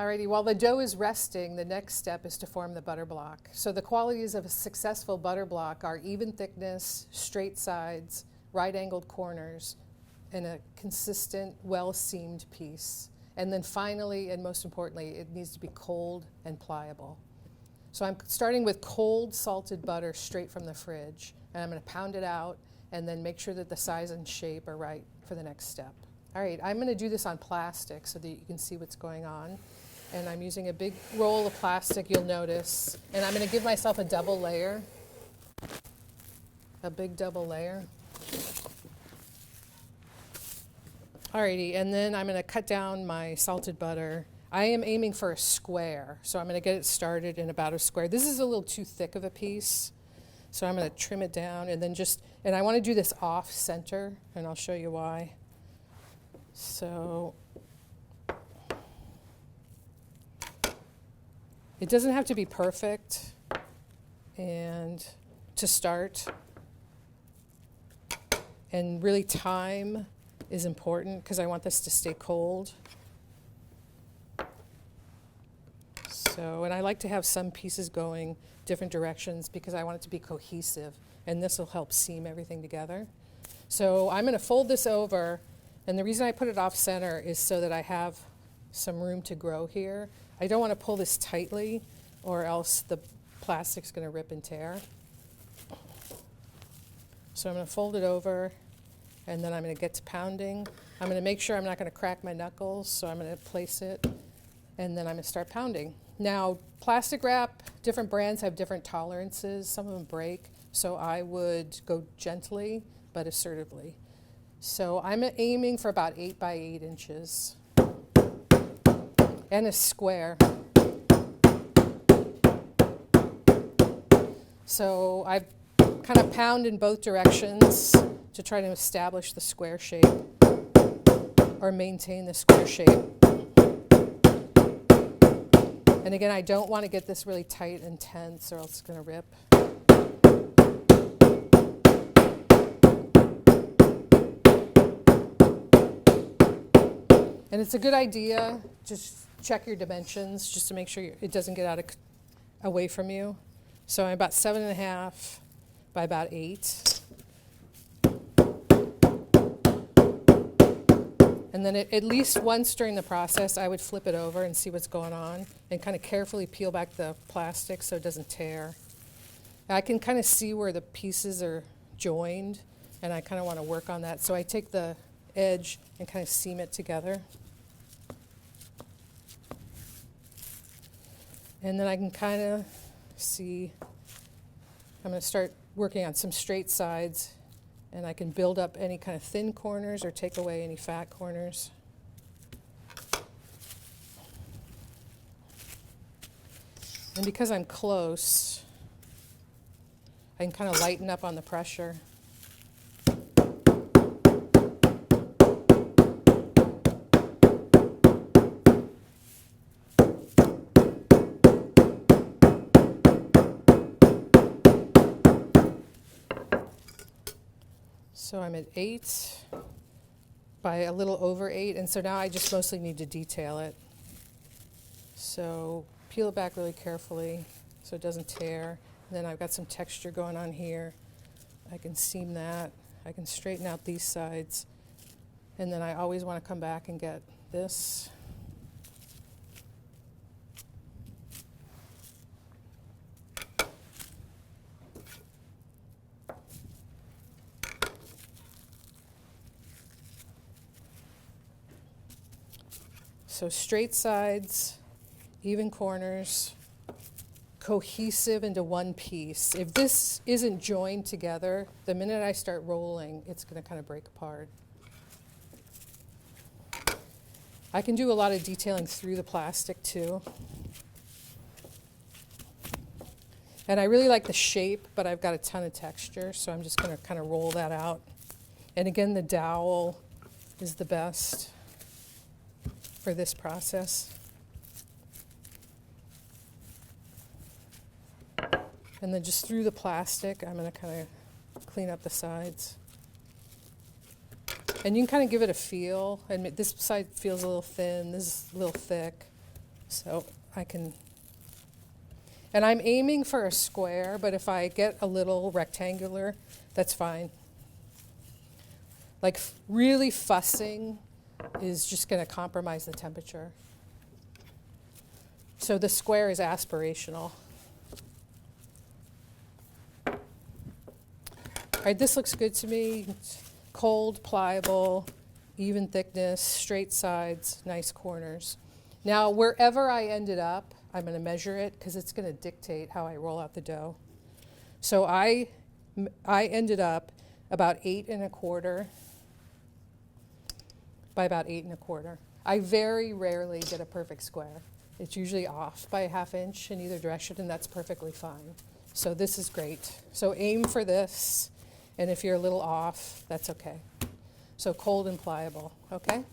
Alrighty, while the dough is resting, the next step is to form the butter block. So the qualities of a successful butter block are even thickness, straight sides, right-angled corners, and a consistent, well-seamed piece. And then finally, and most importantly, it needs to be cold and pliable. So I'm starting with cold salted butter straight from the fridge, and I'm going to pound it out and then make sure that the size and shape are right for the next step. All right, I'm going to do this on plastic so that you can see what's going on. And I'm using a big roll of plastic, you'll notice. And I'm going to give myself a double layer, a big double layer. Alrighty, and then I'm going to cut down my salted butter. I am aiming for a square, so I'm going to get it started in about a square. This is a little too thick of a piece, so I'm going to trim it down and then and I want to do this off center, and I'll show you why. So it doesn't have to be perfect, and to start, and really time is important because I want this to stay cold. So, and I like to have some pieces going different directions because I want it to be cohesive, and this will help seam everything together. So I'm going to fold this over, and the reason I put it off center is so that I have some room to grow here. I don't want to pull this tightly or else the plastic's going to rip and tear. So I'm going to fold it over, and then I'm going to get to pounding. I'm going to make sure I'm not going to crack my knuckles, so I'm going to place it, and then I'm going to start pounding. Now, plastic wrap, different brands have different tolerances. Some of them break, so I would go gently but assertively. So I'm aiming for about 8 by 8 inches and a square. So I kind of pound in both directions to try to establish the square shape or maintain the square shape. And again, I don't want to get this really tight and tense or else it's going to rip. And it's a good idea, just check your dimensions just to make sure it doesn't get away from you. So I'm about 7.5 by about 8. And then at least once during the process, I would flip it over and see what's going on and kind of carefully peel back the plastic so it doesn't tear. I can kind of see where the pieces are joined, and I kind of want to work on that. So I take the edge and kind of seam it together. And then I can kind of see, I'm going to start working on some straight sides, and I can build up any kind of thin corners or take away any fat corners. And because I'm close, I can kind of lighten up on the pressure. So I'm at 8 by a little over 8, and so now I just mostly need to detail it. So peel it back really carefully so it doesn't tear. And then I've got some texture going on here. I can seam that. I can straighten out these sides. And then I always want to come back and get this. So straight sides, even corners, cohesive into one piece. If this isn't joined together, the minute I start rolling, it's going to kind of break apart. I can do a lot of detailing through the plastic too. And I really like the shape, but I've got a ton of texture, so I'm just going to kind of roll that out. And again, the dowel is the best for this process. And then just through the plastic, I'm going to kind of clean up the sides. And you can kind of give it a feel. And this side feels a little thin, this is a little thick. So I can, and I'm aiming for a square, but if I get a little rectangular, that's fine. Like really fussing is just going to compromise the temperature. So the square is aspirational. All right, this looks good to me. It's cold, pliable, even thickness, straight sides, nice corners. Now, wherever I ended up, I'm going to measure it because it's going to dictate how I roll out the dough. So I ended up about 8 1/4 by about 8 1/4. I very rarely get a perfect square. It's usually off by a 1/2 inch in either direction, and that's perfectly fine. So this is great. So aim for this, and if you're a little off, that's okay. So cold and pliable, okay?